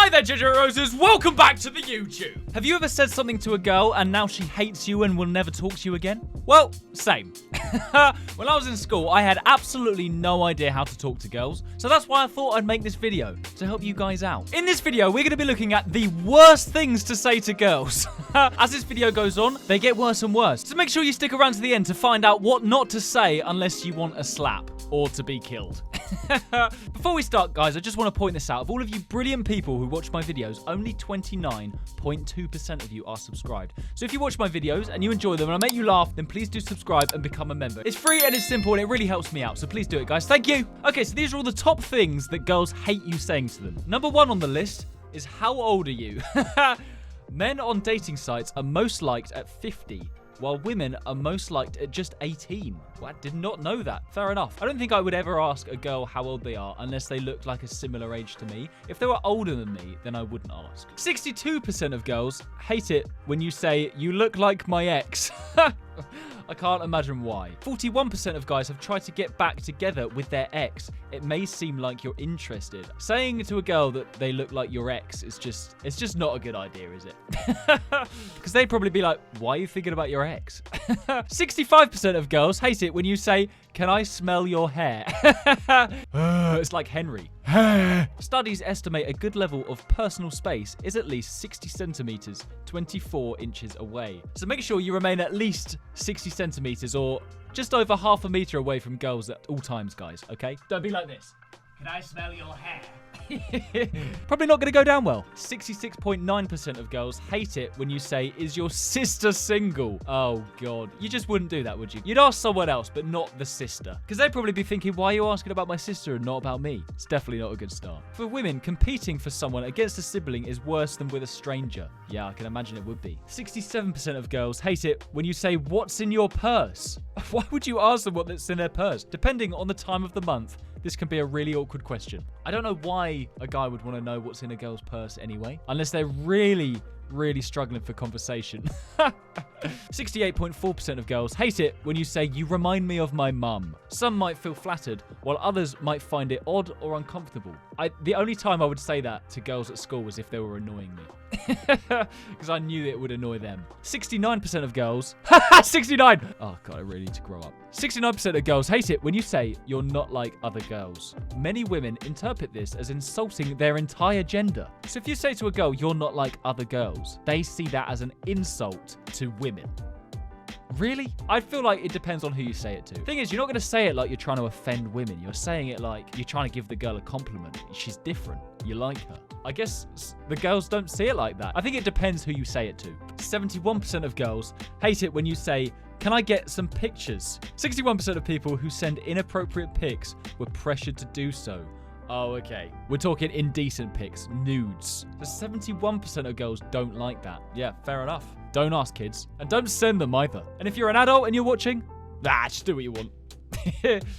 Hi there, Ginger Roses. Welcome back to the YouTube. Have you ever said something to a girl and now she hates you and will never talk to you again? Well, same. When I was in school, I had absolutely no idea how to talk to girls, so that's why I thought I'd make this video to help you guys out. In this video, we're going to be looking at the worst things to say to girls. As this video goes on, they get worse and worse. So make sure you stick around to the end to find out what not to say unless you want a slap or to be killed. Before we start, guys, I just want to point this out. Of all of you brilliant people who watch my videos, only 29.2% of you are subscribed. So if you watch my videos and you enjoy them and I make you laugh, then please do subscribe and become a member. It's free and it's simple and it really helps me out, so please do it, guys. Thank you. Okay, so these are all the top things that girls hate you saying to them. Number 1 on the list is, how old are you? Men on dating sites are most liked at 50. While women are most liked at just 18. Well, I did not know that. Fair enough. I don't think I would ever ask a girl how old they are unless they looked like a similar age to me. If they were older than me, then I wouldn't ask. 62% of girls hate it when you say, you look like my ex. I can't imagine why. 41% of guys have tried to get back together with their ex. It may seem like you're interested. Saying to a girl that they look like your ex is it's just not a good idea, is it? Because they'd probably be like, why are you thinking about your ex? 65% of girls hate it when you say, can I smell your hair? It's like Henry. Studies estimate a good level of personal space is at least 60 centimeters, 24 inches away. So make sure you remain at least 60 centimeters or just over half a meter away from girls at all times, guys, okay? Don't be like this. Can I smell your hair? Probably not going to go down well. 66.9% of girls hate it when you say, is your sister single? Oh, God. You just wouldn't do that, would you? You'd ask someone else, but not the sister. Because they'd probably be thinking, why are you asking about my sister and not about me? It's definitely not a good start. For women, competing for someone against a sibling is worse than with a stranger. Yeah, I can imagine it would be. 67% of girls hate it when you say, what's in your purse? Why would you ask them what's in their purse? Depending on the time of the month, this can be a really awkward question. I don't know why a guy would want to know what's in a girl's purse anyway, unless they're really struggling for conversation. 68.4% of girls hate it when you say, you remind me of my mum. Some might feel flattered, while others might find it odd or uncomfortable. The only time I would say that to girls at school was if they were annoying me. Because I knew it would annoy them. 69% of girls... 69! Oh, God, I really need to grow up. 69% of girls hate it when you say you're not like other girls. Many women interpret this as insulting their entire gender. So if you say to a girl, you're not like other girls, they see that as an insult to women. Really? I feel like it depends on who you say it to. Thing is, you're not going to say it like you're trying to offend women. You're saying it like you're trying to give the girl a compliment. She's different. You like her. I guess the girls don't see it like that. I think it depends who you say it to. 71% of girls hate it when you say, can I get some pictures? 61% of people who send inappropriate pics were pressured to do so. Oh, okay. We're talking indecent pics, nudes. So 71% of girls don't like that. Yeah, fair enough. Don't ask, kids. And don't send them either. And if you're an adult and you're watching, just do what you want.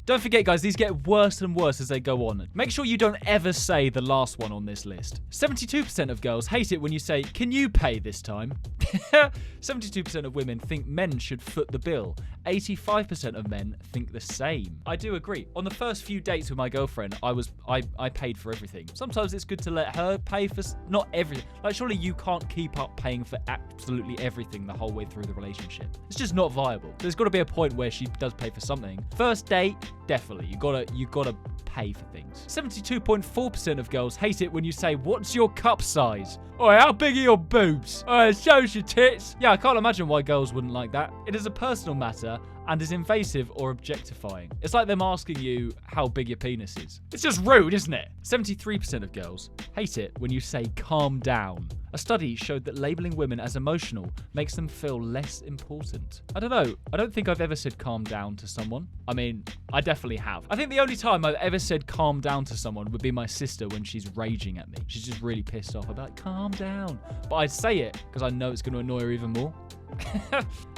Don't forget, guys, these get worse and worse as they go on. Make sure you don't ever say the last one on this list. 72% of girls hate it when you say, can you pay this time? 72% of women think men should foot the bill. 85% of men think the same. I do agree. On the first few dates with my girlfriend, I paid for everything. Sometimes it's good to let her pay for not everything. Like, surely you can't keep up paying for absolutely everything the whole way through the relationship. It's just not viable. There's got to be a point where she does pay for something. First date, definitely. You gotta pay for things. 72.4% of girls hate it when you say, what's your cup size? Oh, how big are your boobs? Oh, it shows your tits. Yeah, I can't imagine why girls wouldn't like that. It is a personal matter and is invasive or objectifying. It's like them asking you how big your penis is. It's just rude, isn't it? 73% of girls hate it when you say calm down. A study showed that labeling women as emotional makes them feel less important. I don't know. I don't think I've ever said calm down to someone. I mean, I definitely have. I think the only time I've ever said calm down to someone would be my sister when she's raging at me. She's just really pissed off. I'd be like, calm down. But I'd say it because I know it's going to annoy her even more.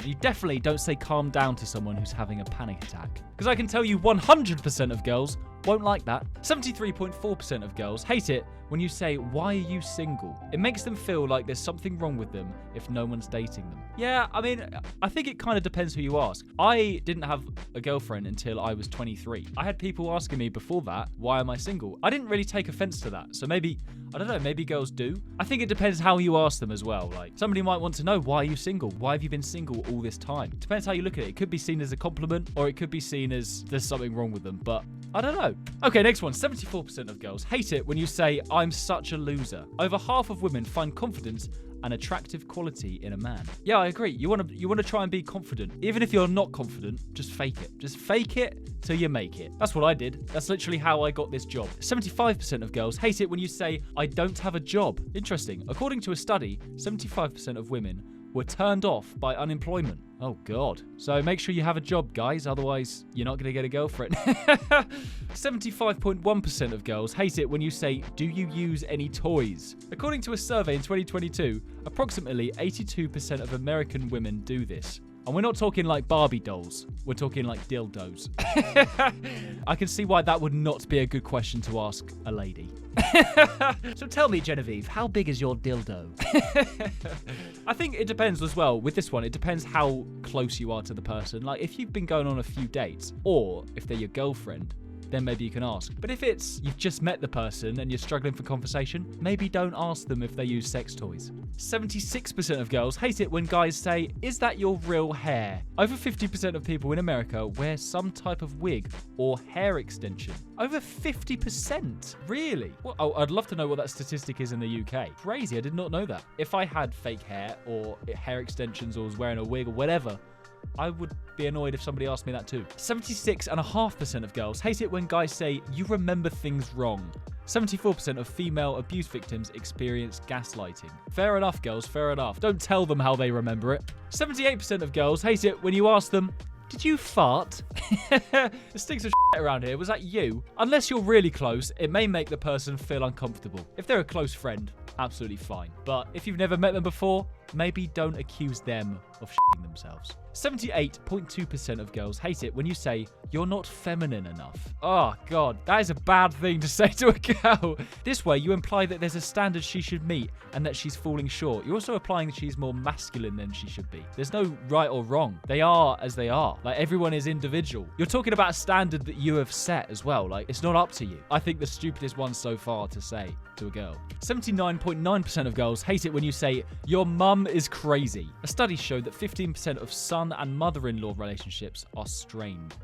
You definitely don't say calm down to someone who's having a panic attack. Because I can tell you 100% of girls won't like that. 73.4% of girls hate it when you say, why are you single? It makes them feel like there's something wrong with them if no one's dating them. Yeah, I mean, I think it kind of depends who you ask. I didn't have a girlfriend until I was 23. I had people asking me before that, why am I single? I didn't really take offense to that. So maybe, I don't know, maybe girls do. I think it depends how you ask them as well. Like, somebody might want to know, why are you single? Why have you been single all this time? Depends how you look at it. It could be seen as a compliment, or it could be seen as there's something wrong with them, but I don't know. Okay, next one. 74% of girls hate it when you say, I'm such a loser. Over half of women find confidence an attractive quality in a man. Yeah, I agree. You want to try and be confident. Even if you're not confident, just fake it. Just fake it till you make it. That's what I did. That's literally how I got this job. 75% of girls hate it when you say, I don't have a job. Interesting. According to a study, 75% of women were turned off by unemployment. Oh, God. So make sure you have a job, guys. Otherwise, you're not going to get a girlfriend. 75.1% of girls hate it when you say, do you use any toys? According to a survey in 2022, approximately 82% of American women do this. And we're not talking like Barbie dolls. We're talking like dildos. I can see why that would not be a good question to ask a lady. So tell me, Genevieve, how big is your dildo? I think it depends as well. With this one, it depends how close you are to the person. Like, if you've been going on a few dates, or if they're your girlfriend, then maybe you can ask. But if it's you've just met the person and you're struggling for conversation, maybe don't ask them if they use sex toys. 76% of girls hate it when guys say, is that your real hair? Over 50% of people in America wear some type of wig or hair extension. Over 50%? Really? Well, oh, I'd love to know what that statistic is in the UK. Crazy, I did not know that. If I had fake hair or hair extensions or was wearing a wig or whatever, I would be annoyed if somebody asked me that too. 76.5% of girls hate it when guys say, you remember things wrong. 74% of female abuse victims experience gaslighting. Fair enough, girls, fair enough. Don't tell them how they remember it. 78% of girls hate it when you ask them, did you fart? It stinks of shit around here. Was that you? Unless you're really close, it may make the person feel uncomfortable. If they're a close friend, absolutely fine. But if you've never met them before, maybe don't accuse them of shitting themselves. 78.2% of girls hate it when you say, you're not feminine enough. Oh, God, that is a bad thing to say to a girl. This way, you imply that there's a standard she should meet and that she's falling short. You're also implying that she's more masculine than she should be. There's no right or wrong. They are as they are. Like, everyone is individual. You're talking about a standard that you have set as well. Like, it's not up to you. I think the stupidest one so far to say to a girl. 79.9% of girls hate it when you say, your mum is crazy. A study showed that 15% of son and mother-in-law relationships are strained.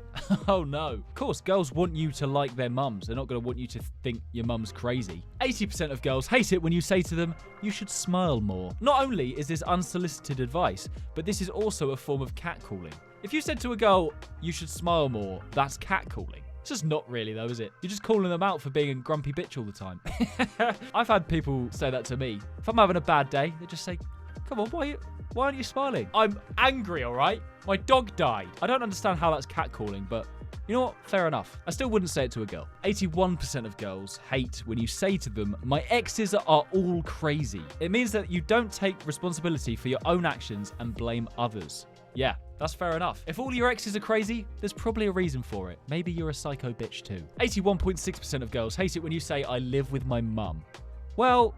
Oh no. Of course, girls want you to like their mums. They're not going to want you to think your mum's crazy. 80% of girls hate it when you say to them, you should smile more. Not only is this unsolicited advice, but this is also a form of catcalling. If you said to a girl, you should smile more, that's catcalling. It's just not really though, is it? You're just calling them out for being a grumpy bitch all the time. I've had people say that to me. If I'm having a bad day, they just say, come on, why aren't you smiling? I'm angry, all right? My dog died. I don't understand how that's catcalling, but you know what? Fair enough. I still wouldn't say it to a girl. 81% of girls hate when you say to them, my exes are all crazy. It means that you don't take responsibility for your own actions and blame others. Yeah, that's fair enough. If all your exes are crazy, there's probably a reason for it. Maybe you're a psycho bitch too. 81.6% of girls hate it when you say, I live with my mum. Well,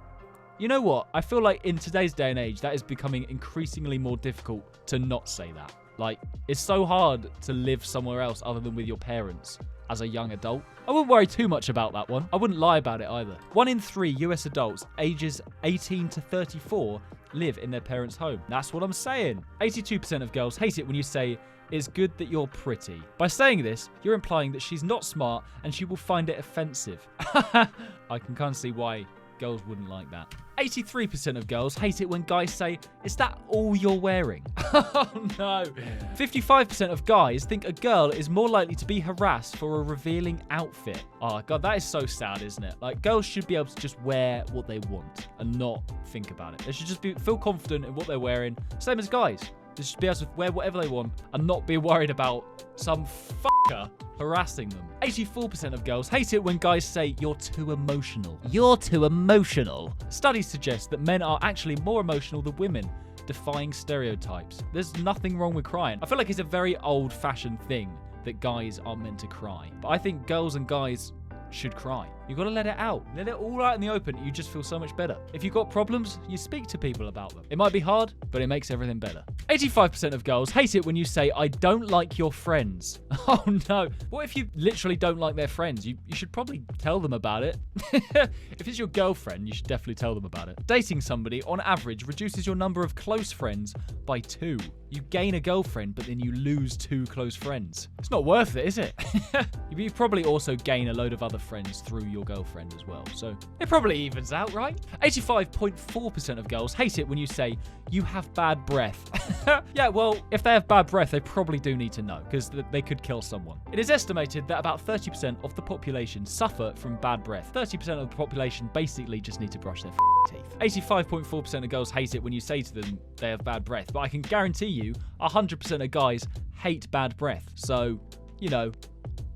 you know what? I feel like in today's day and age, that is becoming increasingly more difficult to not say that. Like, it's so hard to live somewhere else other than with your parents as a young adult. I wouldn't worry too much about that one. I wouldn't lie about it either. 1 in 3 US adults ages 18 to 34 live in their parents' home. That's what I'm saying. 82% of girls hate it when you say, it's good that you're pretty. By saying this, you're implying that she's not smart and she will find it offensive. I can kind of see why girls wouldn't like that. 83% of girls hate it when guys say, is that all you're wearing? Oh no. 55% of guys think a girl is more likely to be harassed for a revealing outfit. Oh God, that is so sad, isn't it? Like, girls should be able to just wear what they want and not think about it. They should just feel confident in what they're wearing. Same as guys. They should be able to wear whatever they want and not be worried about some fucker harassing them. 84% of girls hate it when guys say, you're too emotional. You're too emotional. Studies suggest that men are actually more emotional than women, defying stereotypes. There's nothing wrong with crying. I feel like it's a very old-fashioned thing that guys are meant to cry. But I think girls and guys should cry. You gotta let it out. Let it all out in the open. You just feel so much better. If you've got problems, you speak to people about them. It might be hard, but it makes everything better. 85% of girls hate it when you say, I don't like your friends. Oh no. What if you literally don't like their friends? You should probably tell them about it. If it's your girlfriend, you should definitely tell them about it. Dating somebody, on average, reduces your number of close friends by 2. You gain a girlfriend, but then you lose 2 close friends. It's not worth it, is it? You probably also gain a load of other friends through your girlfriend as well. So it probably evens out, right? 85.4% of girls hate it when you say, you have bad breath. Yeah, well, if they have bad breath, they probably do need to know, because they could kill someone. It is estimated that about 30% of the population suffer from bad breath. 30% of the population basically just need to brush their teeth. 85.4% of girls hate it when you say to them they have bad breath, but I can guarantee you 100% of guys hate bad breath. So, you know,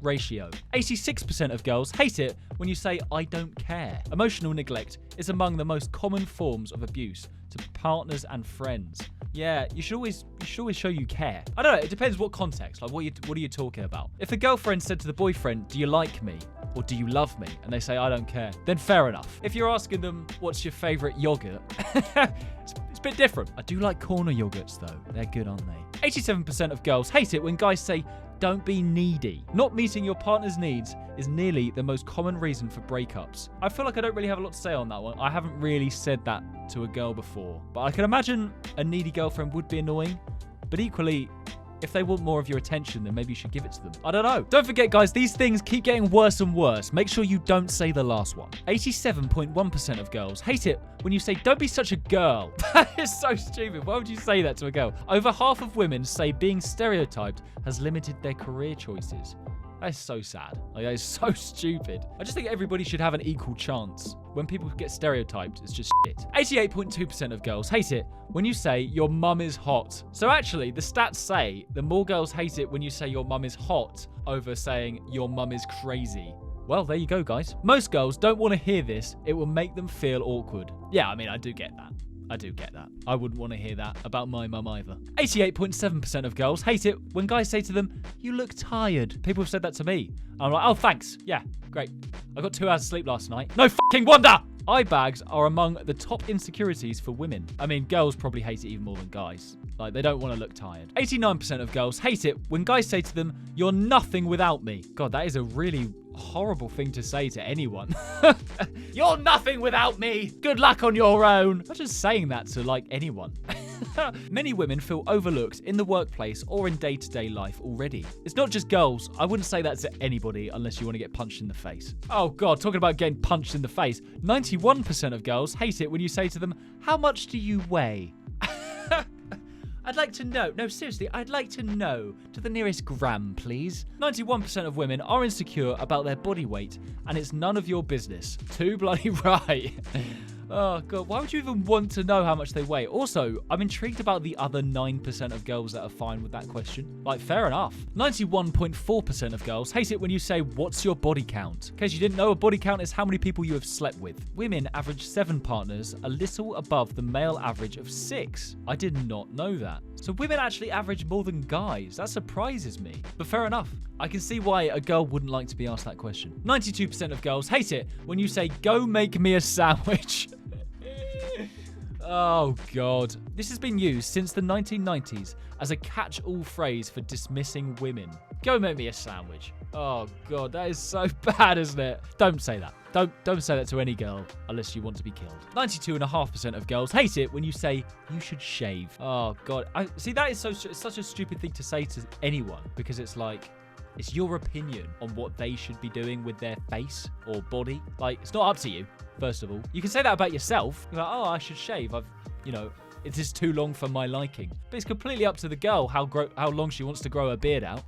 ratio. 86% of girls hate it when you say, I don't care. Emotional neglect is among the most common forms of abuse to partners and friends. Yeah, you should always show you care. I don't know, it depends what context. Like, what are you talking about? If a girlfriend said to the boyfriend, do you like me? Or do you love me? And they say, I don't care. Then fair enough. If you're asking them, what's your favorite yogurt? It's a bit different. I do like corner yogurts though. They're good, aren't they? 87% of girls hate it when guys say, don't be needy. Not meeting your partner's needs is nearly the most common reason for breakups. I feel like I don't really have a lot to say on that one. I haven't really said that to a girl before. But I can imagine a needy girlfriend would be annoying. But equally, if they want more of your attention, then maybe you should give it to them. I don't know. Don't forget, guys, these things keep getting worse and worse. Make sure you don't say the last one. 87.1% of girls hate it when you say, don't be such a girl. That is so stupid. Why would you say that to a girl? Over half of women say being stereotyped has limited their career choices. That is so sad. Like, that is so stupid. I just think everybody should have an equal chance. When people get stereotyped, it's just shit. 88.2% of girls hate it when you say your mum is hot. So actually, the stats say the more girls hate it when you say your mum is hot over saying your mum is crazy. Well, there you go, guys. Most girls don't want to hear this. It will make them feel awkward. Yeah, I mean, I do get that. I wouldn't want to hear that about my mum either. 88.7% of girls hate it when guys say to them, you look tired. People have said that to me. I'm like, oh, thanks. Yeah, great. I got 2 hours of sleep last night. No fucking wonder! Eye bags are among the top insecurities for women. I mean, girls probably hate it even more than guys. Like, they don't want to look tired. 89% of girls hate it when guys say to them, you're nothing without me. God, that is a really horrible thing to say to anyone. You're nothing without me. Good luck on your own. I'm just saying that to, like, anyone. Many women feel overlooked in the workplace or in day-to-day life already. It's not just girls. I wouldn't say that to anybody unless you want to get punched in the face. Oh God, talking about getting punched in the face. 91% of girls hate it when you say to them, how much do you weigh? I'd like to know. No, seriously, I'd like to know. To the nearest gram, please. 91% of women are insecure about their body weight, and it's none of your business. Too bloody right. Oh, God, why would you even want to know how much they weigh? Also, I'm intrigued about the other 9% of girls that are fine with that question. Like, fair enough. 91.4% of girls hate it when you say, what's your body count? In case you didn't know, a body count is how many people you have slept with. Women average 7 partners, a little above the male average of 6. I did not know that. So women actually average more than guys. That surprises me. But fair enough. I can see why a girl wouldn't like to be asked that question. 92% of girls hate it when you say, go make me a sandwich. Oh, God. This has been used since the 1990s as a catch-all phrase for dismissing women. Go make me a sandwich. Oh, God, that is so bad, isn't it? Don't say that. Don't say that to any girl unless you want to be killed. 92.5% of girls hate it when you say, you should shave. Oh, God. See, that is such a stupid thing to say to anyone because it's like, it's your opinion on what they should be doing with their face or body. Like, it's not up to you, first of all. You can say that about yourself. You're like, oh, I should shave. It's just too long for my liking. But it's completely up to the girl how long she wants to grow her beard out.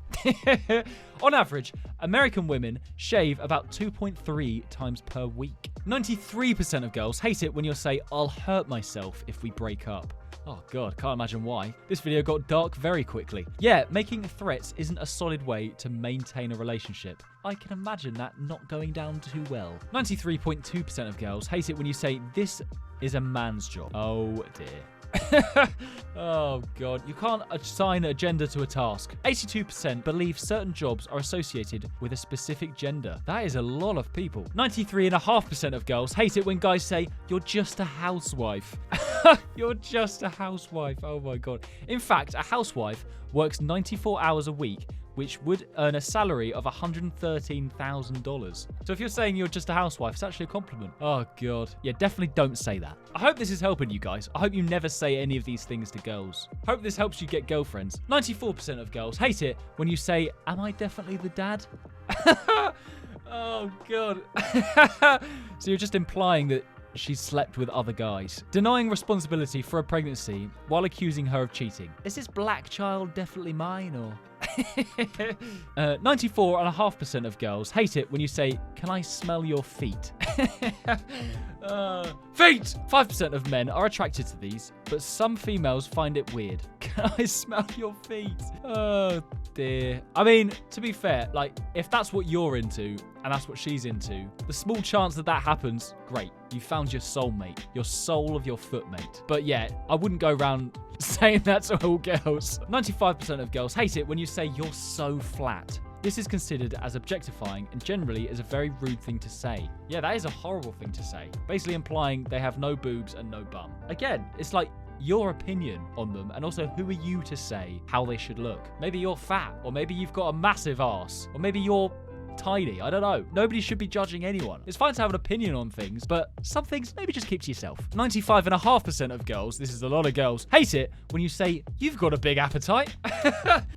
On average, American women shave about 2.3 times per week. 93% of girls hate it when you say, I'll hurt myself if we break up. Oh God, can't imagine why. This video got dark very quickly. Yeah, making threats isn't a solid way to maintain a relationship. I can imagine that not going down too well. 93.2% of girls hate it when you say, this is a man's job. Oh dear. Oh, God. You can't assign a gender to a task. 82% believe certain jobs are associated with a specific gender. That is a lot of people. 93.5% of girls hate it when guys say, you're just a housewife. You're just a housewife. Oh, my God. In fact, a housewife works 94 hours a week, which would earn a salary of $113,000. So if you're saying you're just a housewife, it's actually a compliment. Oh, God. Yeah, definitely don't say that. I hope this is helping you guys. I hope you never say any of these things to girls. Hope this helps you get girlfriends. 94% of girls hate it when you say, am I definitely the dad? Oh, God. So you're just implying that she's slept with other guys. Denying responsibility for a pregnancy while accusing her of cheating. Is this black child definitely mine, or... 94.5% of girls hate it when you say, can I smell your feet? Feet! 5% of men are attracted to these, but some females find it weird. Can I smell your feet? Oh, dear. I mean, to be fair, like, if that's what you're into and that's what she's into, the small chance that that happens, great. You found your soulmate, your soul of your footmate. But yeah, I wouldn't go around saying that to all girls. 95% of girls hate it when you say you're so flat. This is considered as objectifying and generally is a very rude thing to say. Yeah, that is a horrible thing to say. Basically implying they have no boobs and no bum. Again, it's like your opinion on them, and also who are you to say how they should look? Maybe you're fat, or maybe you've got a massive ass, or maybe you're tiny. I don't know. Nobody should be judging anyone. It's fine to have an opinion on things, but some things maybe just keep to yourself. 95.5% of girls, this is a lot of girls, hate it when you say, you've got a big appetite.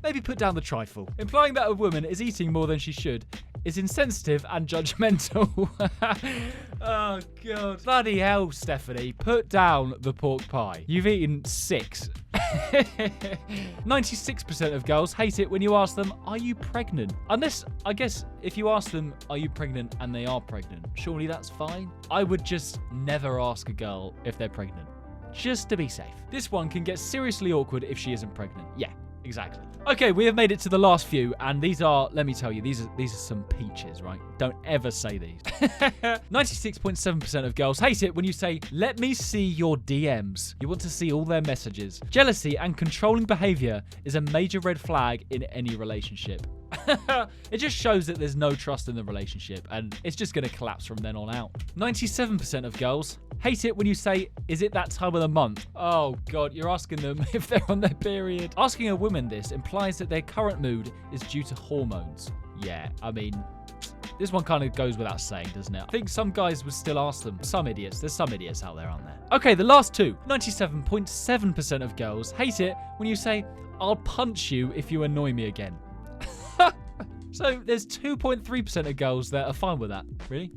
Maybe put down the trifle. Implying that a woman is eating more than she should is insensitive and judgmental. Oh, God. Bloody hell, Stephanie. Put down the pork pie. You've eaten 6. 96% of girls hate it when you ask them, are you pregnant? Unless, I guess, if you ask them, are you pregnant, and they are pregnant, surely that's fine. I would just never ask a girl if they're pregnant, just to be safe. This one can get seriously awkward if she isn't pregnant. Yeah, exactly. Okay, we have made it to the last few, and these are, let me tell you, these are some peaches, right? Don't ever say these. 96.7% of girls hate it when you say, let me see your DMs. You want to see all their messages. Jealousy and controlling behavior is a major red flag in any relationship. It just shows that there's no trust in the relationship, and it's just going to collapse from then on out. 97% of girls hate it when you say, is it that time of the month? Oh, God, you're asking them if they're on their period. Asking a woman this implies that their current mood is due to hormones. Yeah, I mean, this one kind of goes without saying, doesn't it? I think some guys would still ask them. Some idiots. There's some idiots out there, aren't there? Okay, the last two. 97.7% of girls hate it when you say, I'll punch you if you annoy me again. So there's 2.3% of girls that are fine with that. Really?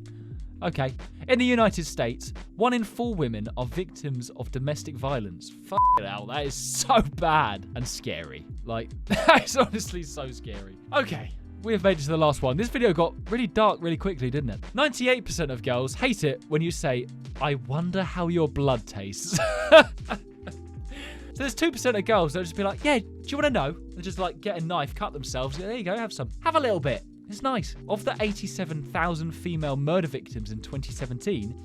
Okay. In the United States, 1 in 4 women are victims of domestic violence. Fucking hell, that is so bad and scary. Like, that is honestly so scary. Okay. We have made it to the last one. This video got really dark really quickly, didn't it? 98% of girls hate it when you say, I wonder how your blood tastes. So there's 2% of girls that'll just be like, yeah, do you want to know? They just like get a knife, cut themselves. There you go, have some. Have a little bit. It's nice. Of the 87,000 female murder victims in 2017,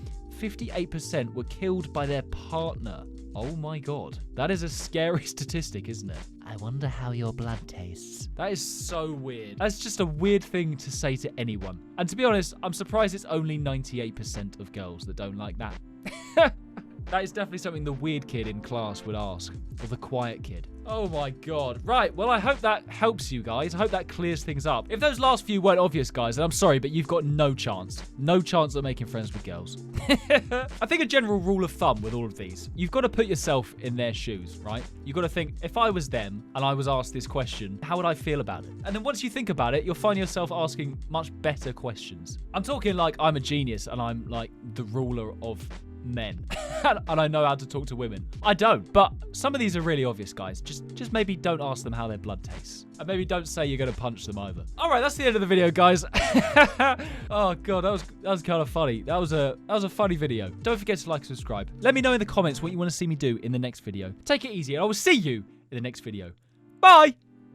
58% were killed by their partner. Oh my God. That is a scary statistic, isn't it? I wonder how your blood tastes. That is so weird. That's just a weird thing to say to anyone. And to be honest, I'm surprised it's only 98% of girls that don't like that. That is definitely something the weird kid in class would ask. Or the quiet kid. Oh my God. Right, well, I hope that helps you guys. I hope that clears things up. If those last few weren't obvious, guys, then I'm sorry, but you've got no chance. No chance of making friends with girls. I think a general rule of thumb with all of these, you've got to put yourself in their shoes, right? You've got to think, if I was them and I was asked this question, how would I feel about it? And then once you think about it, you'll find yourself asking much better questions. I'm talking like I'm a genius and I'm like the ruler of men and I know how to talk to women. I don't, but some of these are really obvious, guys. Just maybe don't ask them how their blood tastes, and maybe don't say you're gonna punch them either. All right, that's the end of the video, guys. Oh God, that was kind of funny. That was a funny video. Don't forget to like and subscribe. Let me know in the comments what you want to see me do in the next video. Take it easy, and I will see you in the next video. Bye.